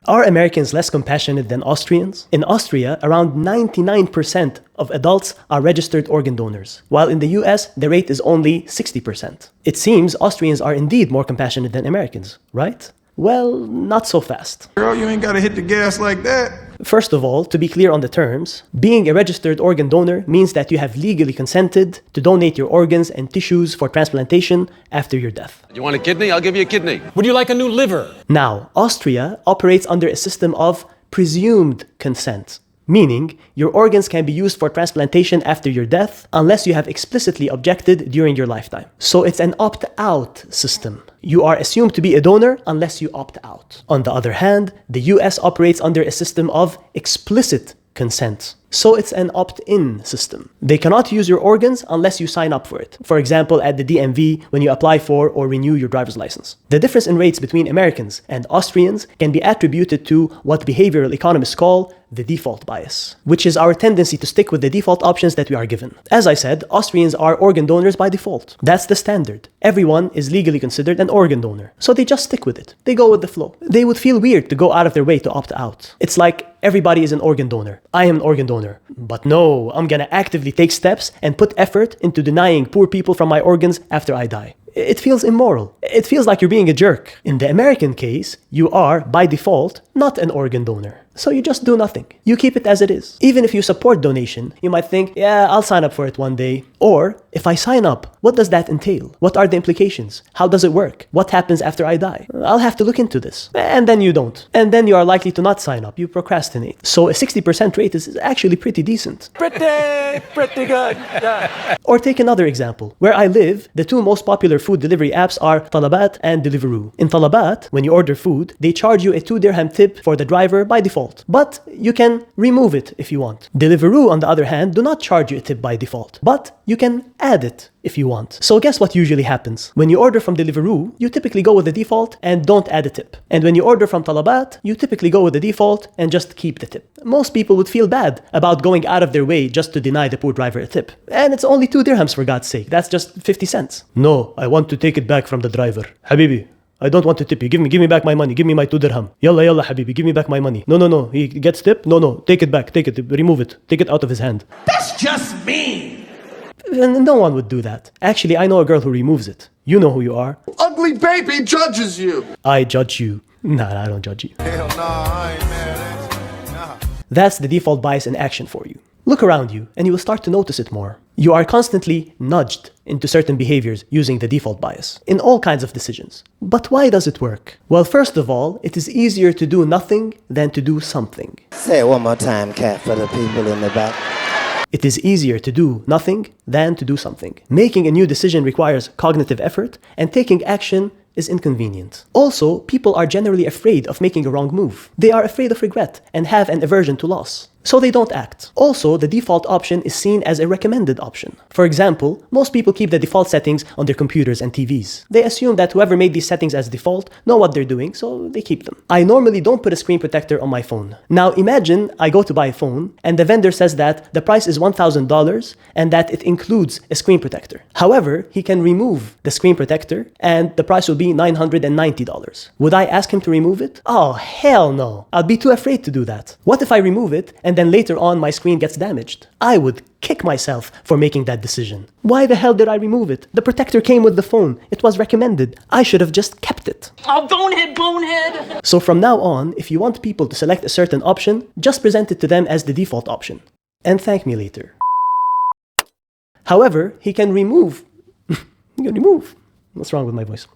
Are Americans less compassionate than Austrians? In Austria, around 99% of adults are registered organ donors, while in the US, the rate is only 60%. It seems Austrians are indeed more compassionate than Americans, right? Well, not so fast. Girl, you ain't gotta hit the gas like that. First of all, to be clear on the terms, being a registered organ donor means that you have legally consented to donate your organs and tissues for transplantation after your death. You want a kidney? I'll give you a kidney. Would you like a new liver? Now, Austria operates under a system of presumed consent, meaning your organs can be used for transplantation after your death unless you have explicitly objected during your lifetime. So it's an opt-out system. You are assumed to be a donor unless you opt out. On the other hand, the US operates under a system of explicit consent. So it's an opt-in system. They cannot use your organs unless you sign up for it. For example, at the DMV when you apply for or renew your driver's license. The difference in rates between Americans and Austrians can be attributed to what behavioral economists call the default bias, which is our tendency to stick with the default options that we are given. As I said, Austrians are organ donors by default. That's the standard. Everyone is legally considered an organ donor. So they just stick with it. They go with the flow. They would feel weird to go out of their way to opt out. It's like everybody is an organ donor. I am an organ donor. But no, I'm gonna actively take steps and put effort into denying poor people from my organs after I die. It feels immoral. It feels like you're being a jerk. In the American case, you are, by default, not an organ donor. So you just do nothing. You keep it as it is. Even if you support donation, you might think, yeah, I'll sign up for it one day. Or, if I sign up, what does that entail? What are the implications? How does it work? What happens after I die? I'll have to look into this. And then you don't. And then you are likely to not sign up. You procrastinate. So a 60% rate is actually pretty decent. Pretty good. Yeah. Or take another example. Where I live, the two most popular food delivery apps are Talabat and Deliveroo. In Talabat, when you order food, they charge you a 2 dirham tip for the driver by default. But you can remove it if you want. Deliveroo, on the other hand, do not charge you a tip by default. But you can add it if you want. So guess what usually happens? When you order from Deliveroo, you typically go with the default and don't add a tip. And when you order from Talabat, you typically go with the default and just keep the tip. Most people would feel bad about going out of their way just to deny the poor driver a tip. And it's only 2 dirhams for God's sake. That's just 50 cents. No, I want to take it back from the driver. Habibi, I don't want to tip you. Give me back my money. Give me my 2 dirham. Yalla, Habibi, give me back my money. No. He gets tip? No. Take it back. Take it. Remove it. Take it out of his hand. That's just mean. And no one would do that. Actually, I know a girl who removes it. You know who you are. Ugly baby judges you. I judge you. Nah, I don't judge you. Hell nah, I ain't mad. Nah. That's the default bias in action for you. Look around you and you will start to notice it more. You are constantly nudged into certain behaviors using the default bias in all kinds of decisions. But why does it work? Well, first of all, it is easier to do nothing than to do something. Say it one more time, Cat, for the people in the back. It is easier to do nothing than to do something. Making a new decision requires cognitive effort, and taking action is inconvenient. Also, people are generally afraid of making a wrong move. They are afraid of regret and have an aversion to loss. So they don't act. Also, the default option is seen as a recommended option. For example, most people keep the default settings on their computers and TVs. They assume that whoever made these settings as default know what they're doing, so they keep them. I normally don't put a screen protector on my phone. Now imagine I go to buy a phone and the vendor says that the price is $1,000 and that it includes a screen protector. However, he can remove the screen protector and the price will be $990. Would I ask him to remove it? Oh, hell no. I'd be too afraid to do that. What if I remove it and then later on my screen gets damaged? I would kick myself for making that decision. Why the hell did I remove it? The protector came with the phone. It was recommended. I should have just kept it. Oh, bonehead! So from now on, if you want people to select a certain option, just present it to them as the default option. And thank me later. However, he can remove... What's wrong with my voice?